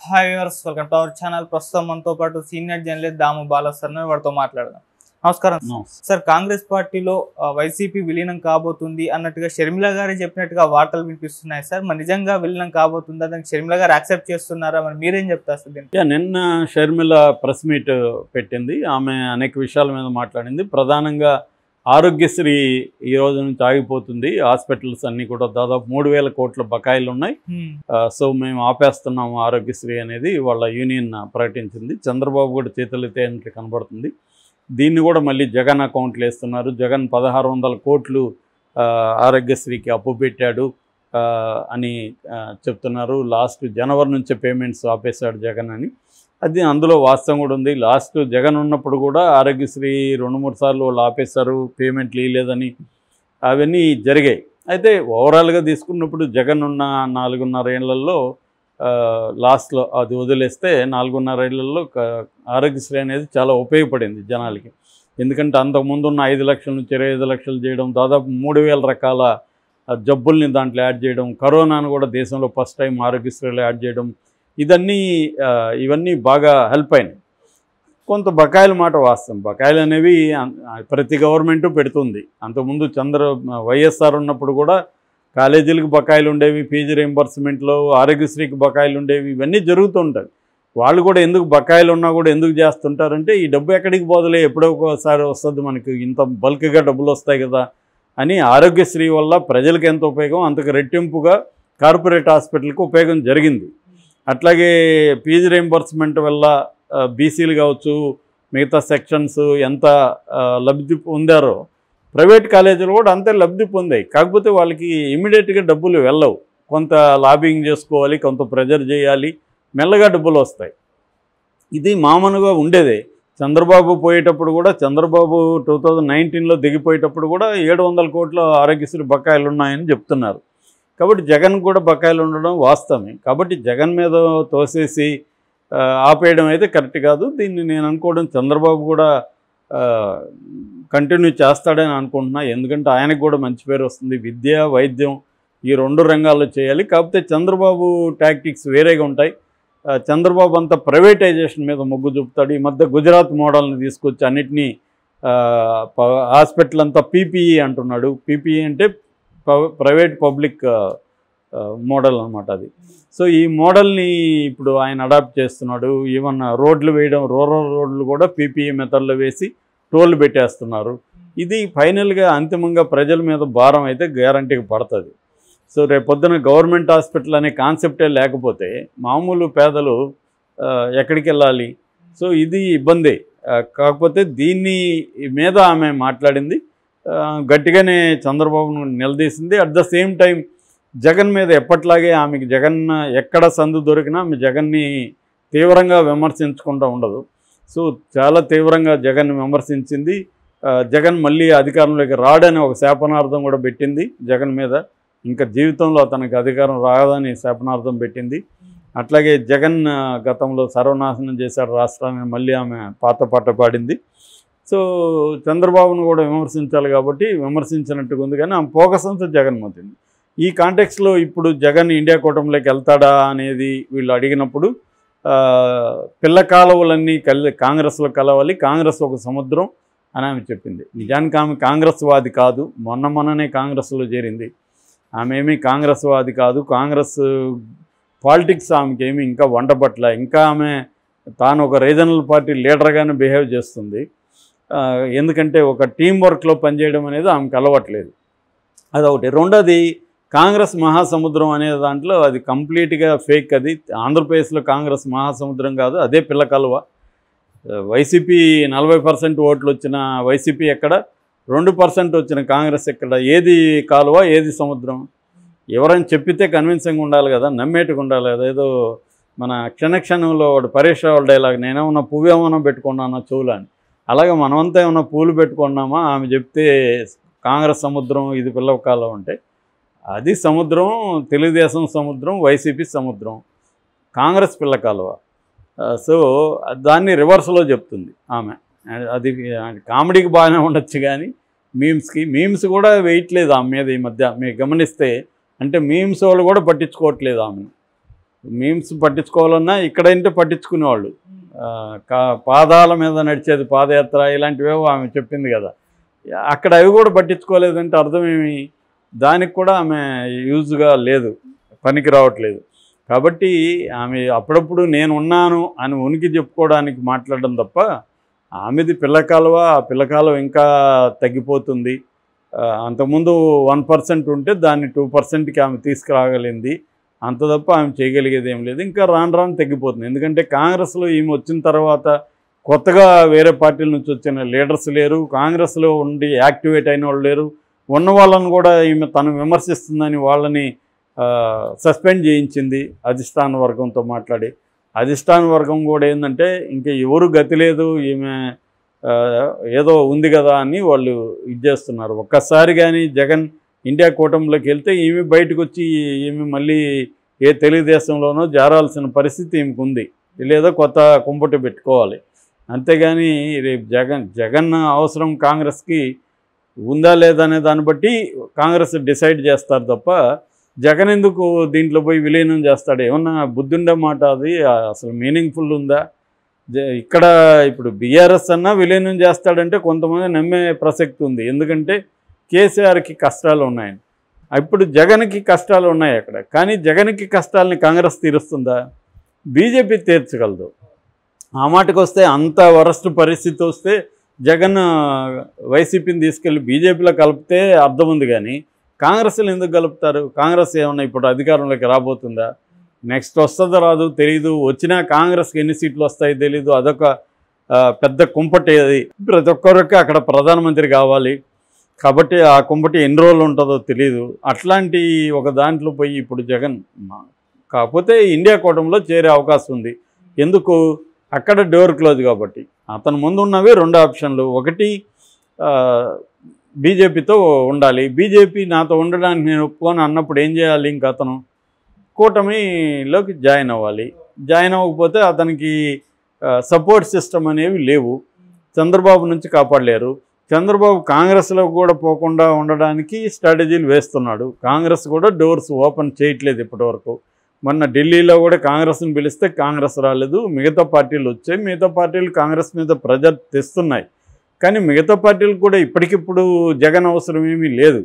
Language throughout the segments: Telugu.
Hi viewers, welcome to our channel. ప్రస్తుతం మనతో పాటు సీనియర్ జర్నలిస్ట్ దాము బాలా సార్ వారితో మాట్లాడదాం. నమస్కారం సార్. కాంగ్రెస్ పార్టీలో వైసీపీ విలీనం కాబోతుంది అన్నట్టుగా షర్మిల గారు చెప్పినట్టుగా వార్తలు వినిపిస్తున్నాయి సార్. మరి నిజంగా విలీనం కాబోతుందా? దానికి షర్మిల గారు యాక్సెప్ట్ చేస్తున్నారా? మరి మీరేం చెప్తారు సార్ దీనికి? నిన్న షర్మిల ప్రెస్ మీట్ పెట్టింది. ఆమె అనేక విషయాల మీద మాట్లాడింది. ప్రధానంగా ఆరోగ్యశ్రీ ఈ రోజు నుంచి ఆగిపోతుంది. హాస్పిటల్స్ అన్నీ కూడా దాదాపు 3,000 కోట్ల బకాయిలు ఉన్నాయి. సో మేము ఆపేస్తున్నాము ఆరోగ్యశ్రీ అనేది వాళ్ళ యూనియన్ ప్రకటించింది. చంద్రబాబు కూడా చేతులెత్తేందుకు కనబడుతుంది. దీన్ని కూడా మళ్ళీ జగన్ అకౌంట్లు వేస్తున్నారు. జగన్ 1,600 కోట్లు ఆరోగ్యశ్రీకి అప్పు పెట్టాడు అని చెప్తున్నారు. లాస్ట్ జనవరి నుంచే పేమెంట్స్ ఆపేశాడు జగన్ అని. అది అందులో వాస్తవం కూడా ఉంది. లాస్ట్ జగన్ ఉన్నప్పుడు కూడా ఆరోగ్యశ్రీ 2-3 సార్లు వాళ్ళు ఆపేశారు, పేమెంట్లు ఇవ్వలేదని. అవన్నీ జరిగాయి. అయితే ఓవరాల్గా తీసుకున్నప్పుడు జగన్ ఉన్న 4.5 ఏళ్లలో లాస్ట్లో అది వదిలేస్తే 4.5 ఏళ్లలో ఆరోగ్యశ్రీ అనేది చాలా ఉపయోగపడింది జనాలకి. ఎందుకంటే అంతకుముందున్న 5 లక్షల నుంచి 25 లక్షలు చేయడం, దాదాపు 3,000 రకాల జబ్బుల్ని దాంట్లో యాడ్ చేయడం, కరోనాను కూడా దేశంలో ఫస్ట్ టైం ఆరోగ్యశ్రీలో యాడ్ చేయడం, ఇవన్నీ బాగా హెల్ప్ అయినాయి. కొంత బకాయిల మాట వాస్తవం. బకాయిలు అనేవి ప్రతి గవర్నమెంటు పెడుతుంది. అంతకుముందు వైఎస్ఆర్ ఉన్నప్పుడు కూడా కాలేజీలకు బకాయిలు ఉండేవి, ఫీజు రీయింబర్స్మెంట్లో ఆరోగ్యశ్రీకి బకాయిలు ఉండేవి. ఇవన్నీ జరుగుతుంటాయి. వాళ్ళు కూడా ఎందుకు బకాయిలు ఉన్నా కూడా ఎందుకు చేస్తుంటారంటే ఈ డబ్బు ఎక్కడికి పోదలే, ఎప్పుడో ఒకసారి వస్తుంది, మనకి ఇంత బల్క్గా డబ్బులు వస్తాయి కదా అని. ఆరోగ్యశ్రీ వల్ల ప్రజలకు ఎంత ఉపయోగం అంతకు రెట్టింపుగా కార్పొరేట్ హాస్పిటల్కి ఉపయోగం జరిగింది. అట్లాగే ఫీజు రీయింబర్స్మెంట్ వల్ల బీసీలు కావచ్చు, మిగతా సెక్షన్స్ ఎంత లబ్ధి పొందారో ప్రైవేట్ కాలేజీలు కూడా అంతే లబ్ధి పొందాయి. కాకపోతే వాళ్ళకి ఇమీడియట్గా డబ్బులు వెళ్ళవు. కొంత లాబింగ్ చేసుకోవాలి, కొంత ప్రెజర్ చేయాలి, మెల్లగా డబ్బులు వస్తాయి. ఇది మామూలుగా ఉండేదే. చంద్రబాబు పోయేటప్పుడు కూడా, చంద్రబాబు 2019లో దిగిపోయేటప్పుడు కూడా 700 కోట్ల ఆరోగ్యశ్రీ బకాయిలు ఉన్నాయని చెప్తున్నారు. కాబట్టి జగన్ కూడా బకాయిలు ఉండడం వాస్తవమే. కాబట్టి జగన్ మీద తోసేసి ఆపేయడం అయితే కరెక్ట్ కాదు. దీన్ని నేను అనుకోవడం చంద్రబాబు కూడా కంటిన్యూ చేస్తాడని అనుకుంటున్నా. ఎందుకంటే ఆయనకు కూడా మంచి పేరు వస్తుంది. విద్య, వైద్యం ఈ 2 రంగాల్లో చేయాలి. కాకపోతే చంద్రబాబు టాక్టిక్స్ వేరేగా ఉంటాయి. చంద్రబాబు అంతా ప్రైవేటైజేషన్ మీద మొగ్గు చూపుతాడు. ఈ మధ్య గుజరాత్ మోడల్ని తీసుకొచ్చి అన్నిటినీ హాస్పిటల్ అంతా పీపీఈ అంటున్నాడు. పీపీఈ అంటే ప్రైవేట్ పబ్లిక్ మోడల్ అనమాట అది. సో ఈ మోడల్ని ఇప్పుడు ఆయన అడాప్ట్ చేస్తున్నాడు. ఈవెన్ రోడ్లు వేయడం, రూరల్ రోడ్లు కూడా పీపీఈ మెథడ్లో వేసి టోల్ పెట్టేస్తున్నారు. ఇది ఫైనల్గా అంతిమంగా ప్రజల మీద భారం అయితే గ్యారంటీగా పడుతుంది. సో రేపొద్దున గవర్నమెంట్ హాస్పిటల్ అనే కాన్సెప్టే లేకపోతే మామూలు పేదలు ఎక్కడికి వెళ్ళాలి? సో ఇది ఇబ్బంది. కాకపోతే దీన్ని మీద ఆమె మాట్లాడింది, గట్టిగానే చంద్రబాబును నిలదీసింది. At the same time Jagan మీద ఎప్పట్లాగే ఆమెకి జగన్ ఎక్కడ సందు దొరికినా ఆమె జగన్ని తీవ్రంగా విమర్శించకుండా ఉండదు. సో చాలా తీవ్రంగా జగన్ విమర్శించింది. జగన్ మళ్ళీ అధికారంలోకి రాడని ఒక శాపనార్థం కూడా పెట్టింది జగన్ మీద. ఇంకా జీవితంలో అతనికి అధికారం రాదని శాపనార్థం పెట్టింది. అట్లాగే జగన్ గతంలో సర్వనాశనం చేశాడు రాష్ట్రాన్ని, మళ్ళీ ఆమె పాత పాట పాడింది. సో చంద్రబాబును కూడా విమర్శించాలి కాబట్టి విమర్శించినట్టుగా ఉంది. కానీ ఆమె ఫోకస్ అంతా జగన్ మోతుంది. ఈ కాంటెక్స్లో ఇప్పుడు జగన్ ఇండియా కూటమిలోకి వెళ్తాడా అనేది వీళ్ళు అడిగినప్పుడు పిల్ల కాలువలన్నీ కాంగ్రెస్లో కలవాలి, కాంగ్రెస్ ఒక సముద్రం అని ఆమె చెప్పింది. నిజానికి ఆమె కాంగ్రెస్ వాది కాదు. మొన్ననే కాంగ్రెస్లో చేరింది. ఆమె ఏమీ కాంగ్రెస్ వాది కాదు. కాంగ్రెస్ పాలిటిక్స్ ఆమెకి ఏమీ ఇంకా వంటపట్ల. ఇంకా ఆమె తాను ఒక రీజనల్ పార్టీ లీడర్గానే బిహేవ్ చేస్తుంది. ఎందుకంటే ఒక టీం వర్క్లో పనిచేయడం అనేది ఆమెకు అలవాట్లేదు. అదొకటి. రెండోది, కాంగ్రెస్ మహాసముద్రం అనే దాంట్లో అది కంప్లీట్గా ఫేక్. అది ఆంధ్రప్రదేశ్లో కాంగ్రెస్ మహాసముద్రం కాదు, అదే పిల్ల కలువ. వైసీపీ 40% ఓట్లు వచ్చిన వైసీపీ ఎక్కడ, 2% వచ్చిన కాంగ్రెస్ ఎక్కడ? ఏది కాలువ, ఏది సముద్రం? ఎవరైనా చెప్పితే కన్విన్సింగ్ ఉండాలి కదా, నమ్మేట్టుగా ఉండాలి కదా. ఏదో మన క్షణంలో వాడు పరేష్ రావుల డైలాగ్, నేనేమన్నా పువ్వు ఏమన్నా పెట్టుకున్నానా చెవులు అని. అలాగే మనమంతా ఏమన్నా పూలు పెట్టుకున్నామా? ఆమె చెప్తే కాంగ్రెస్ సముద్రం, ఇది పిల్ల కాలువ అంటే అది సముద్రం. తెలుగుదేశం సముద్రం, వైసీపీ సముద్రం, కాంగ్రెస్ పిల్ల కాలువ. సో దాన్ని రివర్స్లో చెప్తుంది ఆమె. అది కామెడీకి బాగానే ఉండొచ్చు కానీ మీమ్స్ కూడా వేయట్లేదు ఆమె మీద ఈ మధ్య. మీరు గమనిస్తే అంటే మీమ్స్ వాళ్ళు కూడా పట్టించుకోవట్లేదు ఆమెను. మీమ్స్ పట్టించుకోవాలన్నా ఇక్కడంటే పట్టించుకునేవాళ్ళు. పాదాల మీద నడిచేది పాదయాత్ర ఇలాంటివేవో ఆమె చెప్పింది కదా, అక్కడ అవి కూడా పట్టించుకోలేదంటే అర్థమేమి? దానికి కూడా ఆమె యూజ్గా లేదు, పనికి రావట్లేదు. కాబట్టి ఆమె అప్పుడప్పుడు నేను ఉన్నాను అని ఉనికి చెప్పుకోవడానికి మాట్లాడడం తప్ప, ఆమెది పిల్లకాలువ, ఆ పిల్లకాలువ ఇంకా తగ్గిపోతుంది. అంతకుముందు 1% ఉంటే దాన్ని 2%కి ఆమె తీసుకురాగలిగింది. అంత తప్ప ఆమె చేయగలిగేది ఏం లేదు. ఇంకా రాను రాను తగ్గిపోతుంది. ఎందుకంటే కాంగ్రెస్లో ఈమె వచ్చిన తర్వాత కొత్తగా వేరే పార్టీల నుంచి వచ్చిన లీడర్స్ లేరు, కాంగ్రెస్లో ఉండి యాక్టివేట్ అయిన వాళ్ళు లేరు. ఉన్న వాళ్ళని కూడా ఈమె తను విమర్శిస్తుందని వాళ్ళని సస్పెండ్ చేయించింది అధిష్టాన వర్గంతో మాట్లాడి. అధిష్టాన వర్గం కూడా ఏంటంటే ఇంకా ఎవరు గతి లేదు, ఈమె ఏదో ఉంది కదా అని వాళ్ళు ఇది చేస్తున్నారు. ఒక్కసారి కానీ జగన్ ఇండియా కూటమిలోకి వెళ్తే ఈమె బయటకు వచ్చి ఈమె మళ్ళీ ఏ తెలుగుదేశంలోనో జారాల్సిన పరిస్థితి ఈమెకు ఉంది, లేదా కొత్త కుంపటి పెట్టుకోవాలి. అంతేగాని రేపు జగన్ అవసరం కాంగ్రెస్కి ఉందా లేదా అనే దాన్ని బట్టి కాంగ్రెస్ డిసైడ్ చేస్తారు తప్ప జగన్ ఎందుకు దీంట్లో పోయి విలీనం చేస్తాడు? ఏమన్నా బుద్ధుండే మాట అది? అసలు మీనింగ్ఫుల్ ఉందా? ఇక్కడ ఇప్పుడు బీఆర్ఎస్ అన్నా విలీనం చేస్తాడంటే కొంతమంది నమ్మే ప్రసక్తి ఉంది. ఎందుకంటే కేసీఆర్కి కష్టాలు ఉన్నాయని. ఇప్పుడు జగన్కి కష్టాలు ఉన్నాయి అక్కడ. కానీ జగన్కి కష్టాలని కాంగ్రెస్ తీరుస్తుందా? బీజేపీ తీర్చగలదు. ఆ మాటకు వస్తే అంత వరస్ట్ పరిస్థితి వస్తే జగన్ వైసీపీని తీసుకెళ్ళి బీజేపీలో కలిపితే అర్థం ఉంది. కానీ కాంగ్రెస్లో ఎందుకు కలుపుతారు? కాంగ్రెస్ ఏమన్నా ఇప్పుడు అధికారంలోకి రాబోతుందా? నెక్స్ట్ వస్తుందో రాదు తెలీదు. వచ్చినా కాంగ్రెస్కి ఎన్ని సీట్లు వస్తాయో తెలీదు. అదొక పెద్ద కుంపటి. అది ప్రతి ఒక్కరికి అక్కడ ప్రధానమంత్రి కావాలి కాబట్టి ఆ కుంపటి ఎన్ని రోజులు ఉంటుందో తెలీదు. అట్లాంటి ఒక దాంట్లో పోయి ఇప్పుడు జగన్ కాకపోతే ఇండియా కూటమిలో చేరే అవకాశం ఉంది. ఎందుకు? అక్కడ డోర్ క్లోజ్ కాబట్టి. అతను ముందు ఉన్నవి 2 ఆప్షన్లు. ఒకటి బీజేపీతో ఉండాలి. బీజేపీ నాతో ఉండడానికి నేను ఒప్పుకొని అన్నప్పుడు ఏం చేయాలి? ఇంకా అతను కూటమిలోకి జాయిన్ అవ్వాలి. జాయిన్ అవ్వకపోతే అతనికి సపోర్ట్ సిస్టమ్ అనేవి లేవు. చంద్రబాబు నుంచి కాపాడలేరు. చంద్రబాబు కాంగ్రెస్లో కూడా పోకుండా ఉండడానికి స్ట్రాటజీలు వేస్తున్నాడు. కాంగ్రెస్ కూడా డోర్స్ ఓపెన్ చేయట్లేదు ఇప్పటివరకు. మొన్న ఢిల్లీలో కూడా కాంగ్రెస్ని పిలిస్తే కాంగ్రెస్ రాలేదు, మిగతా పార్టీలు వచ్చాయి. మిగతా పార్టీలు కాంగ్రెస్ మీద ప్రెజర్ తెస్తున్నాయి. కానీ మిగతా పార్టీలకు కూడా ఇప్పటికిప్పుడు జగన్ అవసరం ఏమీ లేదు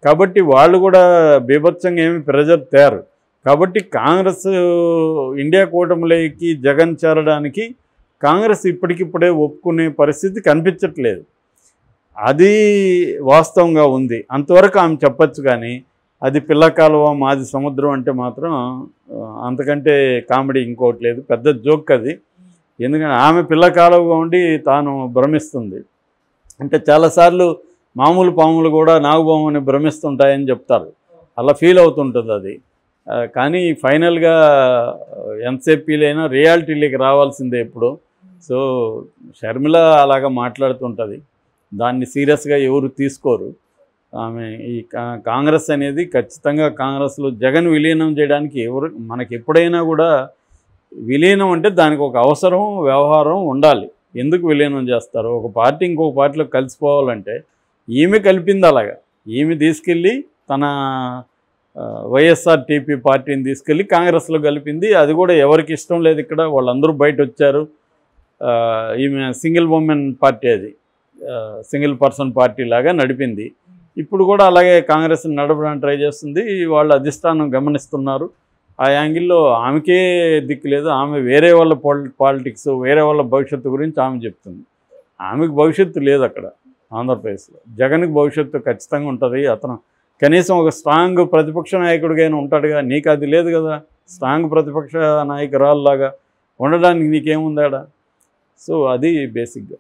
కాబట్టి వాళ్ళు కూడా బీభత్సంగా ఏమీ ప్రెజర్ తేరు. కాబట్టి కాంగ్రెస్ ఇండియా కూటమిలోకి జగన్ చేరడానికి కాంగ్రెస్ ఇప్పటికిప్పుడే ఒప్పుకునే పరిస్థితి కనిపించట్లేదు. అది వాస్తవంగా ఉంది. అంతవరకు ఆమె చెప్పచ్చు. కానీ అది పిల్లకాలువ మాది సముద్రం అంటే మాత్రం అంతకంటే కామెడీ ఇంకోటి లేదు. పెద్ద జోక్ అది. ఎందుకంటే ఆమె పిల్లకాలువగా ఉండి తాను భ్రమిస్తుంది. అంటే చాలాసార్లు మామూలు పాములు కూడా నాగుపాముని భ్రమిస్తుంటాయని చెప్తారు. అలా ఫీల్ అవుతుంటుంది అది. కానీ ఫైనల్గా ఎంతసేపీలైనా రియాలిటీలోకి రావాల్సిందే ఎప్పుడు. సో షర్మిల అలాగా మాట్లాడుతుంటుంది. దాన్ని సీరియస్గా ఎవరు తీసుకోరు. ఆమె ఈ కాంగ్రెస్ అనేది ఖచ్చితంగా కాంగ్రెస్లో జగన్ విలీనం చేయడానికి మనకి ఎప్పుడైనా కూడా విలీనం అంటే దానికి ఒక అవసరం, వ్యవహారం ఉండాలి. ఎందుకు విలీనం చేస్తారు? ఒక పార్టీ ఇంకొక పార్టీలో కలిసిపోవాలంటే ఈమె కలిపింది అలాగా. ఈమె తీసుకెళ్ళి తన వైఎస్ఆర్టీపీ పార్టీని తీసుకెళ్ళి కాంగ్రెస్లో కలిపింది. అది కూడా ఎవరికి ఇష్టం లేదు. ఇక్కడ వాళ్ళందరూ బయట వచ్చారు. ఈమె సింగిల్ ఉమెన్ పార్టీ, అది సింగిల్ పర్సన్ పార్టీ లాగా నడిపింది. ఇప్పుడు కూడా అలాగే కాంగ్రెస్ని నడపడానికి ట్రై చేస్తుంది. వాళ్ళు అధిష్టానం గమనిస్తున్నారు. ఆ యాంగిల్లో ఆమెకే దిక్కు లేదు. ఆమె వేరే వాళ్ళ పాలిటిక్స్, వేరే వాళ్ళ భవిష్యత్తు గురించి ఆమె చెప్తుంది. ఆమెకు భవిష్యత్తు లేదు అక్కడ ఆంధ్రప్రదేశ్లో. జగన్కి భవిష్యత్తు ఖచ్చితంగా ఉంటుంది. అతను కనీసం ఒక స్ట్రాంగ్ ప్రతిపక్ష నాయకుడిగా ఉంటాడుగా. నీకు అది లేదు కదా. స్ట్రాంగ్ ప్రతిపక్ష నాయకురాల్లాగా ఉండడానికి నీకేముందాడా? సో అది బేసిక్గా.